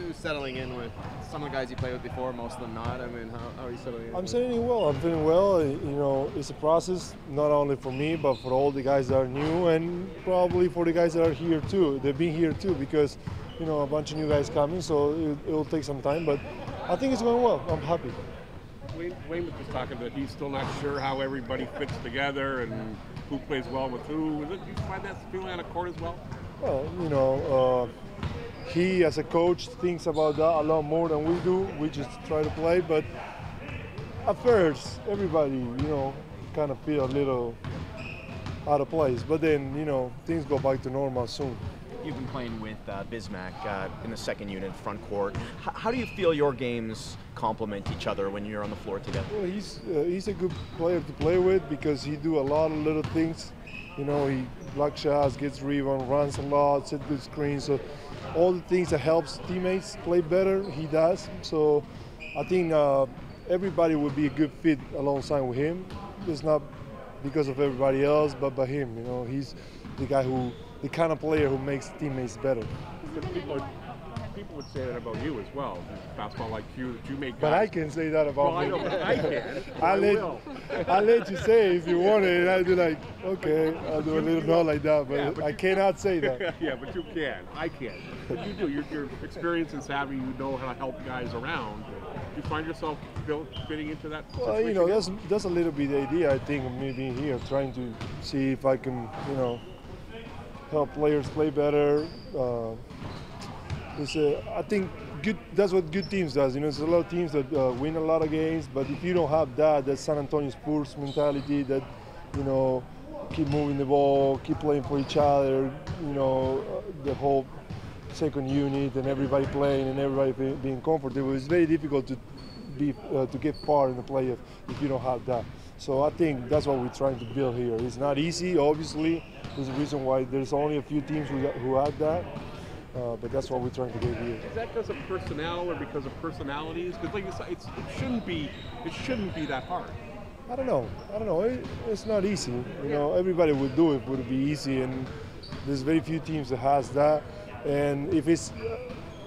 you settling in with some of the guys you played with before, most of them not? I mean, how are you settling in? I'm settling in well. I'm feeling well. You know, it's a process, not only for me, but for all the guys that are new, and probably for the guys that are here too. They've been here too because, you know, a bunch of new guys coming, so it'll take some time. But I think it's going well. I'm happy. Wayne was just talking that he's still not sure how everybody fits together and who plays well with who. Do you find that feeling on the court as well? Well, you know, he as a coach thinks about that a lot more than we do. We just try to play, but at first, everybody, you know, kind of feel a little out of place. But then, you know, things go back to normal soon. You've been playing with Bismack in the second unit, front court. How do you feel your games complement each other when you're on the floor together? Well, he's a good player to play with because he do a lot of little things. You know, he block shots, gets rebound, runs a lot, set good screens. So all the things that helps teammates play better, he does. So I think everybody would be a good fit alongside with him. It's not because of everybody else, but by him. You know, he's the guy the kind of player who makes teammates better. People would say that about you as well. Basketball IQ that you make. But I can say that about me. I know, but I can. I'll let you say if you want it, and I'll be like, okay, I'll do a little note like that, but I cannot say that. Yeah, but you can. I can. But you do. Your experience and savvy, you know how to help guys around. You find yourself fitting into that situation? Well, you know, that's a little bit the idea, I think, of me being here, trying to see if I can, you know, help players play better. I think that's what good teams does. You know, there's a lot of teams that win a lot of games, but if you don't have that San Antonio Spurs mentality that, you know, keep moving the ball, keep playing for each other, you know, the whole second unit and everybody playing and everybody being comfortable, it's very difficult to get far in the playoff if you don't have that. So I think that's what we're trying to build here. It's not easy, obviously. There's a reason why there's only a few teams who have that. But that's what we're trying to get here. Is that because of personnel or because of personalities? Because like you said, it shouldn't be that hard. I don't know. It's not easy. You know, everybody would do it. It would be easy, and there's very few teams that has that. And if it's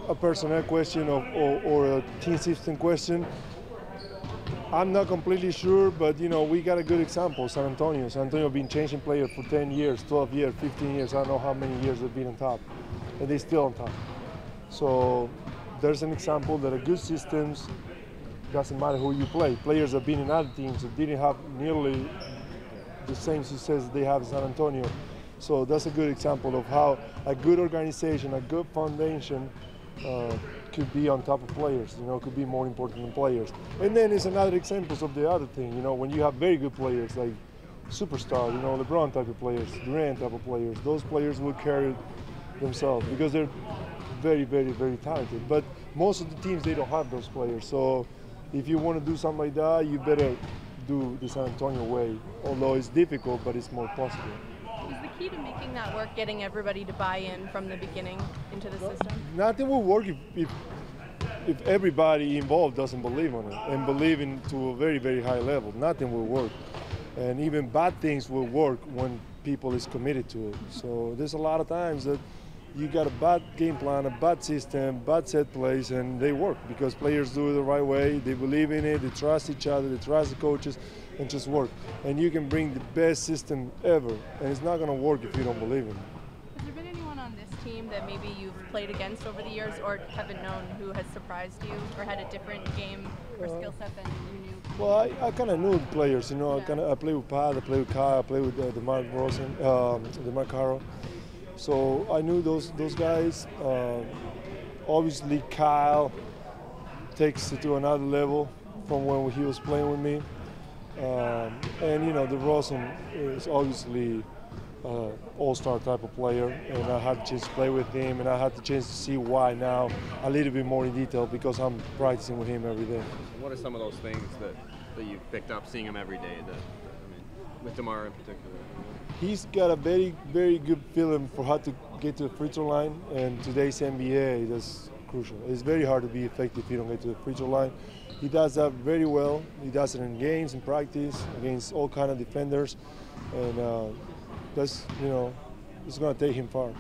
a personnel question or a team system question, I'm not completely sure. But you know, we got a good example. San Antonio. San Antonio been changing players for 10 years, 12 years, 15 years. I don't know how many years they've been on top. And they're still on top. So there's an example that a good systems doesn't matter who you play. Players have been in other teams that didn't have nearly the same success they have in San Antonio. So that's a good example of how a good organization, a good foundation could be on top of players, you know, could be more important than players. And then it's another example of the other thing, you know, when you have very good players like superstar, you know, LeBron type of players, Durant type of players, those players will carry themselves because they're very, very, very talented. But most of the teams, they don't have those players. So if you want to do something like that, you better do the San Antonio way. Although it's difficult, but it's more possible. Is the key to making that work getting everybody to buy in from the beginning into the system? Nothing will work if everybody involved doesn't believe on it and believe in to a very, very high level. Nothing will work. And even bad things will work when people is committed to it. So there's a lot of times that you got a bad game plan, a bad system, bad set plays, and they work because players do it the right way. They believe in it. They trust each other. They trust the coaches, and just work. And you can bring the best system ever, and it's not going to work if you don't believe in it. Has there been anyone on this team that maybe you've played against over the years or haven't known who has surprised you or had a different game or skill set than you knew? Well, I kind of knew the players. You know, I play with Pat, I play with Kyle, I play with DeMar Carroll. So I knew those guys. Obviously, Kyle takes it to another level from when he was playing with me. And you know, DeRozan is obviously all-star type of player, and I had the chance to play with him, and I had the chance to see why now a little bit more in detail because I'm practicing with him every day. What are some of those things that you've picked up seeing him every day? With DeMar in particular. He's got a very, very good feeling for how to get to the free throw line, and today's NBA, that's crucial. It's very hard to be effective if you don't get to the free throw line. He does that very well. He does it in games, in practice, against all kind of defenders, and that's, you know, it's going to take him far.